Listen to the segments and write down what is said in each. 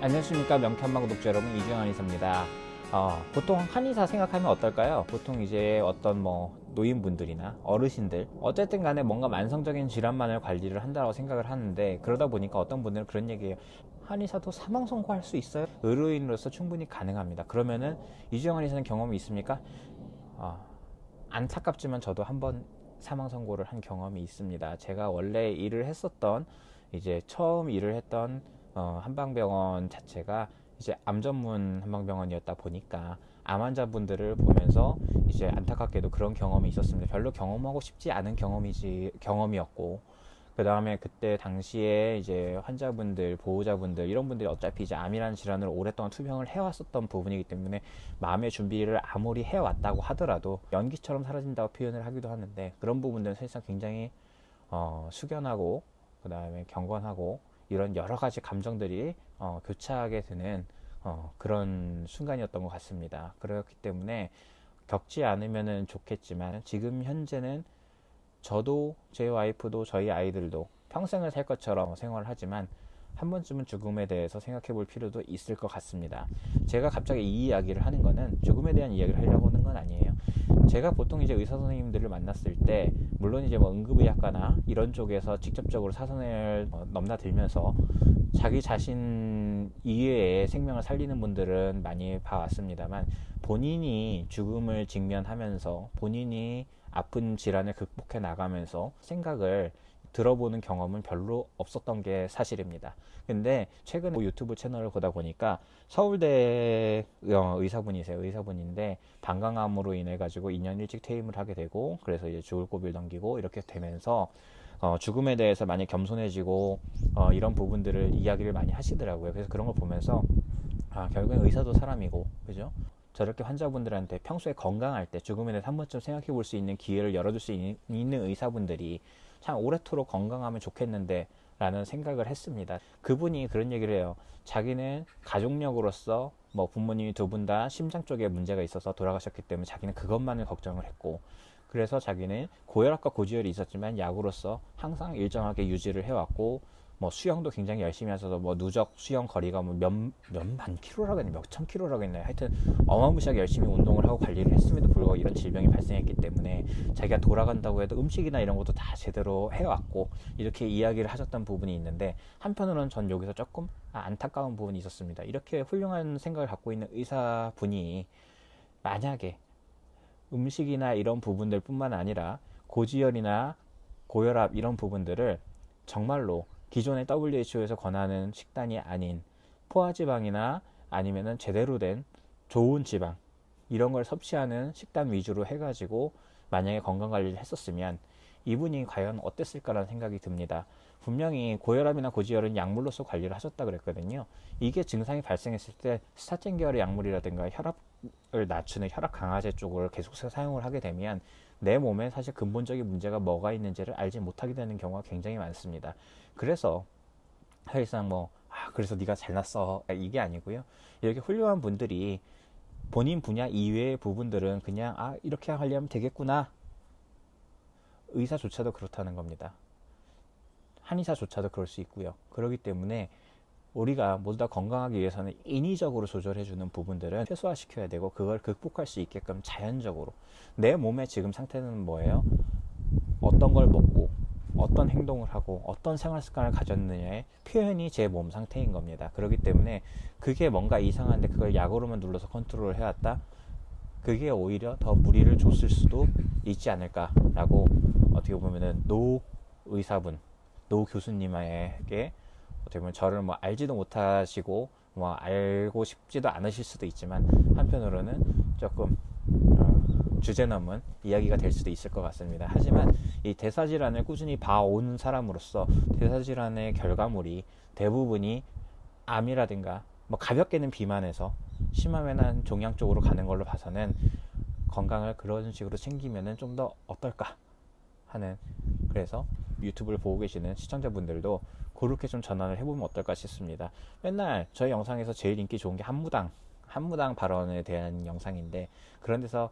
안녕하십니까. 명쾌한방 구독자 여러분, 이주영 한의사입니다. 보통 한의사 생각하면 어떨까요? 보통 이제 어떤 노인분들이나 어르신들, 어쨌든 간에 뭔가 만성적인 질환만을 관리를 한다고 생각을 하는데, 그러다 보니까 어떤 분들은 그런 얘기예요. 한의사도 사망 선고할 수 있어요? 의료인으로서 충분히 가능합니다. 그러면은 이주영 한의사는 경험이 있습니까? 안타깝지만 저도 한번 사망 선고를 한 경험이 있습니다. 제가 원래 일을 했었던, 이제 처음 일을 했던 한방병원 자체가 이제 암 전문 한방병원이었다 보니까 암 환자분들을 보면서 이제 안타깝게도 그런 경험이 있었습니다. 별로 경험하고 싶지 않은 경험이었고, 그 다음에 그때 당시에 이제 환자분들, 보호자분들, 이런 분들이 어차피 이제 암이라는 질환을 오랫동안 투병을 해왔었던 부분이기 때문에 마음의 준비를 아무리 해왔다고 하더라도 연기처럼 사라진다고 표현을 하기도 하는데, 그런 부분들은 사실상 굉장히 숙연하고, 그 다음에 경건하고, 이런 여러 가지 감정들이 교차하게 되는 그런 순간이었던 것 같습니다. 그렇기 때문에 겪지 않으면 좋겠지만, 지금 현재는 저도 제 와이프도 저희 아이들도 평생을 살 것처럼 생활을 하지만 한 번쯤은 죽음에 대해서 생각해 볼 필요도 있을 것 같습니다. 제가 갑자기 이 이야기를 하는 거는 죽음에 대한 이야기를 하려고 하는 건 아니에요. 제가 보통 이제 의사 선생님들을 만났을 때, 물론 이제 응급의학과나 이런 쪽에서 직접적으로 사선을 넘나들면서 자기 자신 이외에 생명을 살리는 분들은 많이 봐왔습니다만, 본인이 죽음을 직면하면서 본인이 아픈 질환을 극복해 나가면서 생각을 들어보는 경험은 별로 없었던 게 사실입니다. 근데 최근에 유튜브 채널을 보다 보니까 서울대 의사분이세요. 의사분인데 방광암으로 인해 가지고 2년 일찍 퇴임을 하게 되고, 그래서 이제 죽을 고비를 넘기고 이렇게 되면서 죽음에 대해서 많이 겸손해지고 이런 부분들을 이야기를 많이 하시더라고요. 그래서 그런 걸 보면서 결국엔 의사도 사람이고, 그죠? 저렇게 환자분들한테 평소에 건강할 때 죽음에 대해서 한 번쯤 생각해 볼 수 있는 기회를 열어줄 수 있는 의사분들이 참 오래도록 건강하면 좋겠는데 라는 생각을 했습니다. 그분이 그런 얘기를 해요. 자기는 가족력으로서 부모님이 두 분 다 심장 쪽에 문제가 있어서 돌아가셨기 때문에 자기는 그것만을 걱정을 했고, 그래서 자기는 고혈압과 고지혈이 있었지만 약으로서 항상 일정하게 유지를 해왔고, 수영도 굉장히 열심히 하셔서 누적 수영 거리가 몇만 킬로라고 했나요? 몇천 킬로라고 했나요? 하여튼 어마무시하게 열심히 운동을 하고 관리를 했음에도 불구하고 이런 질병이 발생했기 때문에 자기가 돌아간다고 해도 음식이나 이런 것도 다 제대로 해왔고, 이렇게 이야기를 하셨던 부분이 있는데, 한편으로는 전 여기서 조금 안타까운 부분이 있었습니다. 이렇게 훌륭한 생각을 갖고 있는 의사분이 만약에 음식이나 이런 부분들 뿐만 아니라 고지혈이나 고혈압 이런 부분들을 정말로 기존의 WHO에서 권하는 식단이 아닌 포화지방이나 아니면은 제대로 된 좋은 지방, 이런 걸 섭취하는 식단 위주로 해가지고 만약에 건강관리를 했었으면 이분이 과연 어땠을까라는 생각이 듭니다. 분명히 고혈압이나 고지혈은 약물로서 관리를 하셨다 그랬거든요. 이게 증상이 발생했을 때 스타틴 계열의 약물이라든가 혈압을 낮추는 혈압 강화제 쪽을 계속해서 사용을 하게 되면 내 몸에 사실 근본적인 문제가 뭐가 있는지를 알지 못하게 되는 경우가 굉장히 많습니다. 그래서 사실상 그래서 네가 잘났어, 이게 아니고요. 이렇게 훌륭한 분들이 본인 분야 이외의 부분들은 그냥 이렇게 하려면 되겠구나. 의사조차도 그렇다는 겁니다. 한의사조차도 그럴 수 있고요. 그렇기 때문에 우리가 모두 다 건강하기 위해서는 인위적으로 조절해주는 부분들은 최소화시켜야 되고, 그걸 극복할 수 있게끔 자연적으로 내 몸의 지금 상태는 뭐예요? 어떤 걸 먹고 어떤 행동을 하고 어떤 생활 습관을 가졌느냐의 표현이 제 몸 상태인 겁니다. 그렇기 때문에 그게 뭔가 이상한데 그걸 약으로만 눌러서 컨트롤을 해왔다? 그게 오히려 더 무리를 줬을 수도 있지 않을까라고, 어떻게 보면은 노 의사분, 노 교수님에게 어떻게 보면 저를 알지도 못하시고 알고 싶지도 않으실 수도 있지만, 한편으로는 조금 주제 넘은 이야기가 될 수도 있을 것 같습니다. 하지만 이 대사질환을 꾸준히 봐온 사람으로서 대사질환의 결과물이 대부분이 암이라든가 가볍게는 비만해서 심하면은 종양 쪽으로 가는 걸로 봐서는 건강을 그런 식으로 챙기면은 좀 더 어떨까 하는, 그래서 유튜브를 보고 계시는 시청자분들도 그렇게 좀 전환을 해보면 어떨까 싶습니다. 맨날 저희 영상에서 제일 인기 좋은 게 한무당 발언에 대한 영상인데, 그런 데서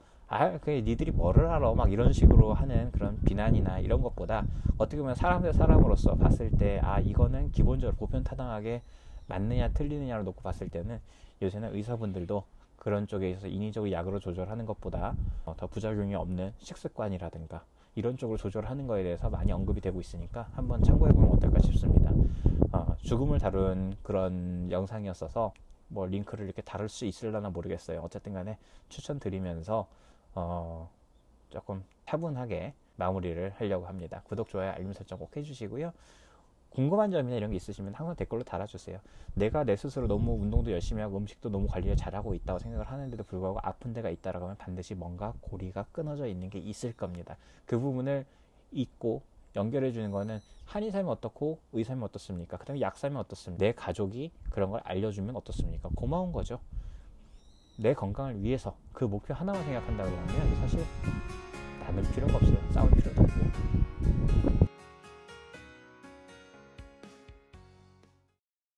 그게 니들이 뭐를 알아 이런 식으로 하는 그런 비난이나 이런 것보다, 어떻게 보면 사람 대 사람으로서 봤을 때 이거는 기본적으로 보편타당하게 맞느냐 틀리느냐를 놓고 봤을 때는 요새는 의사분들도 그런 쪽에 있어서 인위적으로 약으로 조절하는 것보다 더 부작용이 없는 식습관이라든가 이런 쪽으로 조절하는 거에 대해서 많이 언급이 되고 있으니까 한번 참고해보면 어떨까 싶습니다. 죽음을 다룬 그런 영상이었어서 뭐 링크를 이렇게 다룰 수 있을려나 모르겠어요. 어쨌든 간에 추천드리면서 조금 차분하게 마무리를 하려고 합니다. 구독, 좋아요, 알림 설정 꼭 해주시고요. 궁금한 점이나 이런 게 있으시면 항상 댓글로 달아주세요. 내가 내 스스로 너무 운동도 열심히 하고 음식도 너무 관리를 잘하고 있다고 생각을 하는데도 불구하고 아픈 데가 있다라고 하면 반드시 뭔가 고리가 끊어져 있는 게 있을 겁니다. 그 부분을 잊고 연결해 주는 거는 한의 사면 어떻고 의 사면 어떻습니까? 그 다음에 약 사면 어떻습니까? 내 가족이 그런 걸 알려주면 어떻습니까? 고마운 거죠. 내 건강을 위해서 그 목표 하나만 생각한다 그러면 사실 나눌 필요가 없어요. 싸울 필요도 없고.